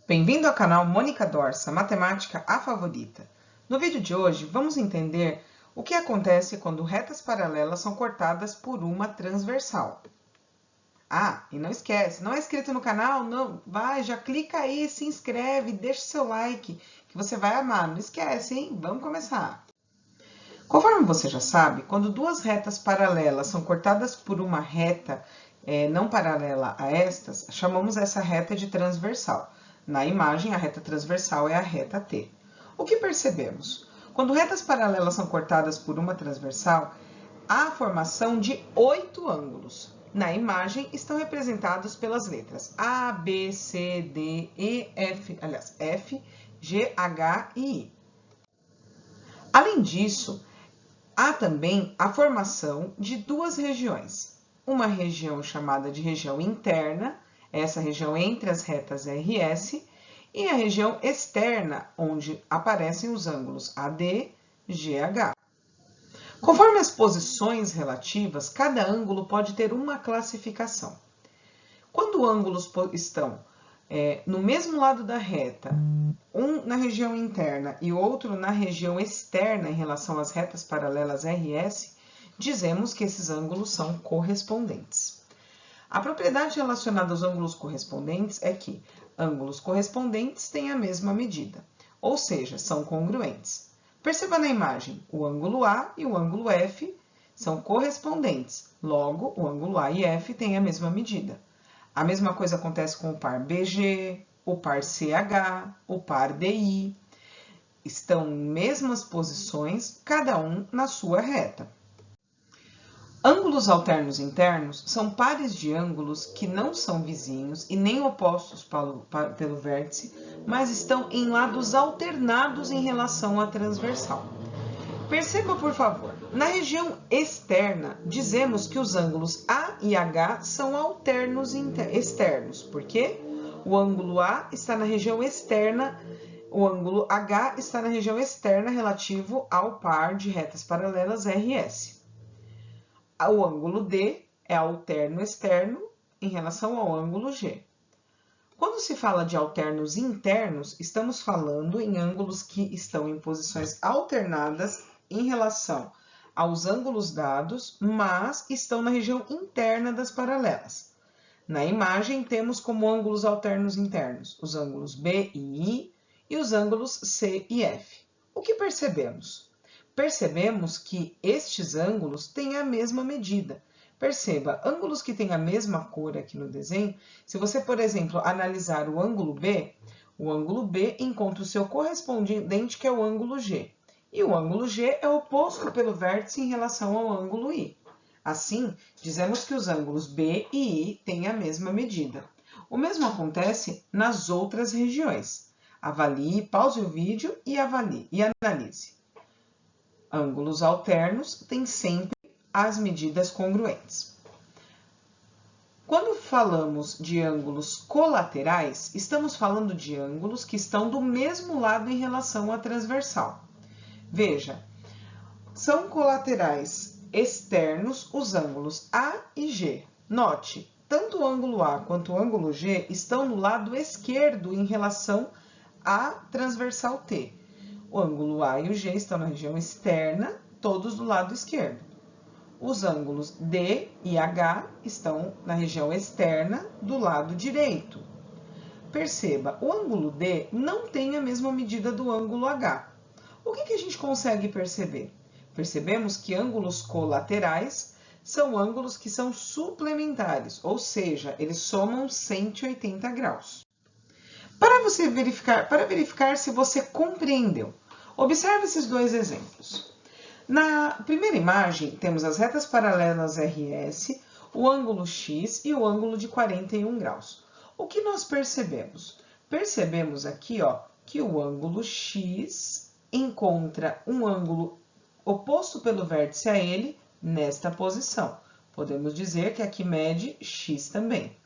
Bem-vindo ao canal Mônica Dorsa, Matemática a Favorita. No vídeo de hoje, vamos entender o que acontece quando retas paralelas são cortadas por uma transversal. Ah, e não esquece, não é inscrito no canal? Não, vai, já clica aí, se inscreve, deixa seu like, que você vai amar. Não esquece, hein? Vamos começar. Conforme você já sabe, quando duas retas paralelas são cortadas por uma reta não paralela a estas, chamamos essa reta de transversal. Na imagem, a reta transversal é a reta T. O que percebemos? Quando retas paralelas são cortadas por uma transversal, há a formação de 8 ângulos. Na imagem, estão representados pelas letras A, B, C, D, E, F, aliás, F, G, H e I. Além disso, há também a formação de duas regiões. Uma região chamada de região interna, essa região entre as retas RS, e a região externa, onde aparecem os ângulos AD, GH. Conforme as posições relativas, cada ângulo pode ter uma classificação. Quando ângulos estão no mesmo lado da reta, um na região interna e outro na região externa em relação às retas paralelas RS, dizemos que esses ângulos são correspondentes. A propriedade relacionada aos ângulos correspondentes é que ângulos correspondentes têm a mesma medida, ou seja, são congruentes. Perceba na imagem, o ângulo A e o ângulo F são correspondentes, logo, o ângulo A e F têm a mesma medida. A mesma coisa acontece com o par BG, o par CH, o par DI. Estão em mesmas posições, cada um na sua reta. Ângulos alternos internos são pares de ângulos que não são vizinhos e nem opostos pelo vértice, mas estão em lados alternados em relação à transversal. Perceba, por favor, na região externa, dizemos que os ângulos A e H são alternos externos, porque o ângulo A está na região externa, o ângulo H está na região externa relativo ao par de retas paralelas RS. O ângulo D é alterno externo em relação ao ângulo G. Quando se fala de alternos internos, estamos falando em ângulos que estão em posições alternadas em relação aos ângulos dados, mas estão na região interna das paralelas. Na imagem, temos como ângulos alternos internos os ângulos B e I e os ângulos C e F. O que percebemos? Percebemos que estes ângulos têm a mesma medida. Perceba, ângulos que têm a mesma cor aqui no desenho, se você, por exemplo, analisar o ângulo B encontra o seu correspondente, que é o ângulo G. E o ângulo G é oposto pelo vértice em relação ao ângulo I. Assim, dizemos que os ângulos B e I têm a mesma medida. O mesmo acontece nas outras regiões. Avalie, pause o vídeo e avalie e analise. Ângulos alternos têm sempre as medidas congruentes. Quando falamos de ângulos colaterais, estamos falando de ângulos que estão do mesmo lado em relação à transversal. Veja, são colaterais externos os ângulos A e G. Note, tanto o ângulo A quanto o ângulo G estão no lado esquerdo em relação à transversal T. O ângulo A e o G estão na região externa, todos do lado esquerdo. Os ângulos D e H estão na região externa, do lado direito. Perceba, o ângulo D não tem a mesma medida do ângulo H. O que a gente consegue perceber? Percebemos que ângulos colaterais são ângulos que são suplementares, ou seja, eles somam 180 graus. Para verificar se você compreendeu, observe esses dois exemplos. Na primeira imagem, temos as retas paralelas RS, o ângulo X e o ângulo de 41 graus. O que nós percebemos? Percebemos aqui, que o ângulo X encontra um ângulo oposto pelo vértice a ele nesta posição. Podemos dizer que aqui mede X também.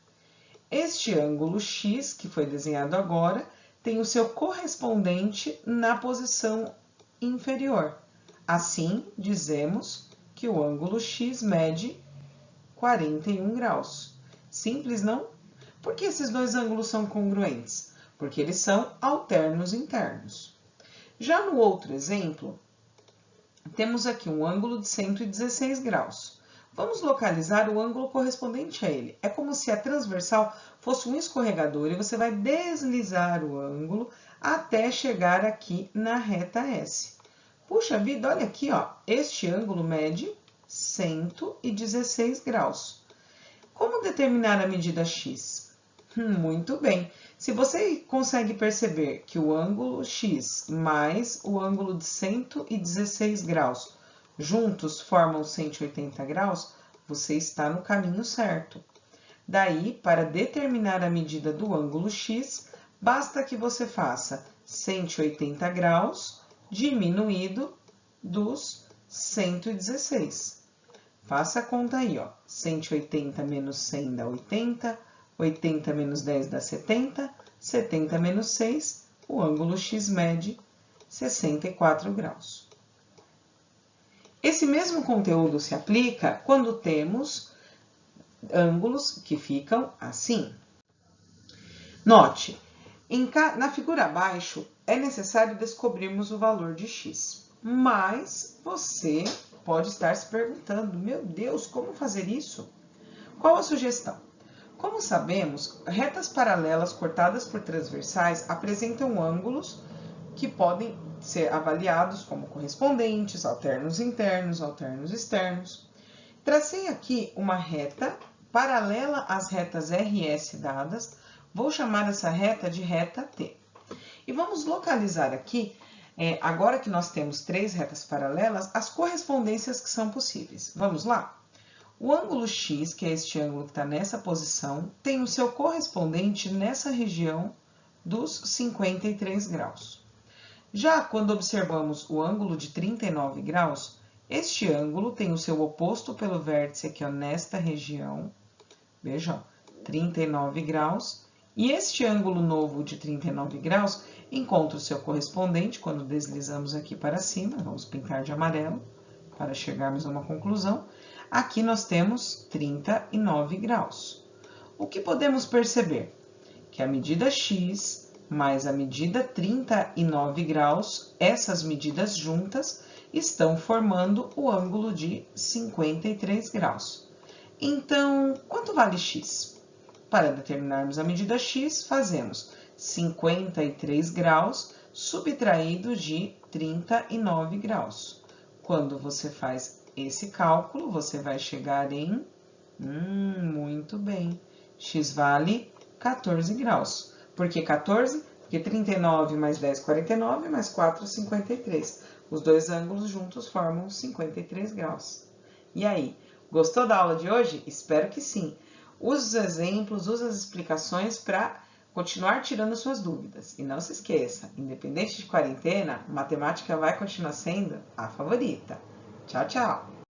Este ângulo X, que foi desenhado agora, tem o seu correspondente na posição inferior. Assim, dizemos que o ângulo X mede 41 graus. Simples, não? Por que esses dois ângulos são congruentes? porque eles são alternos internos. Já no outro exemplo, temos aqui um ângulo de 116 graus. Vamos localizar o ângulo correspondente a ele. É como se a transversal fosse um escorregador e você vai deslizar o ângulo até chegar aqui na reta S. Puxa vida, olha aqui, ó, este ângulo mede 116 graus. Como determinar a medida x? Muito bem. Se você consegue perceber que o ângulo x mais o ângulo de 116 graus juntos formam 180 graus, você está no caminho certo. Daí, para determinar a medida do ângulo x, basta que você faça 180 graus diminuído dos 116. Faça a conta aí, ó. 180 menos 100 dá 80, 80 menos 10 dá 70, 70 menos 6, o ângulo x mede 64 graus. Esse mesmo conteúdo se aplica quando temos ângulos que ficam assim. Note, na figura abaixo é necessário descobrirmos o valor de x, mas você pode estar se perguntando, meu Deus, como fazer isso? Qual a sugestão? Como sabemos, retas paralelas cortadas por transversais apresentam ângulos que podem ser avaliados como correspondentes, alternos internos, alternos externos. Tracei aqui uma reta paralela às retas RS dadas, vou chamar essa reta de reta T. E vamos localizar aqui, agora que nós temos três retas paralelas, as correspondências que são possíveis. Vamos lá? O ângulo x, que é este ângulo que está nessa posição, tem o seu correspondente nessa região dos 53 graus. Já quando observamos o ângulo de 39 graus, este ângulo tem o seu oposto pelo vértice aqui, ó, nesta região. Veja, 39 graus. E este ângulo novo de 39 graus encontra o seu correspondente quando deslizamos aqui para cima. Vamos pintar de amarelo para chegarmos a uma conclusão. Aqui nós temos 39 graus. O que podemos perceber? Que a medida x mais a medida 39 graus, essas medidas juntas, estão formando o ângulo de 53 graus. Então, quanto vale x? Para determinarmos a medida x, fazemos 53 graus subtraído de 39 graus. Quando você faz esse cálculo, você vai chegar em... muito bem, x vale 14 graus. Por que 14? Porque 39 mais 10, 49, mais 4, 53. Os dois ângulos juntos formam 53 graus. E aí, gostou da aula de hoje? Espero que sim. Use os exemplos, use as explicações para continuar tirando suas dúvidas. E não se esqueça, independente de quarentena, matemática vai continuar sendo a favorita. Tchau, tchau!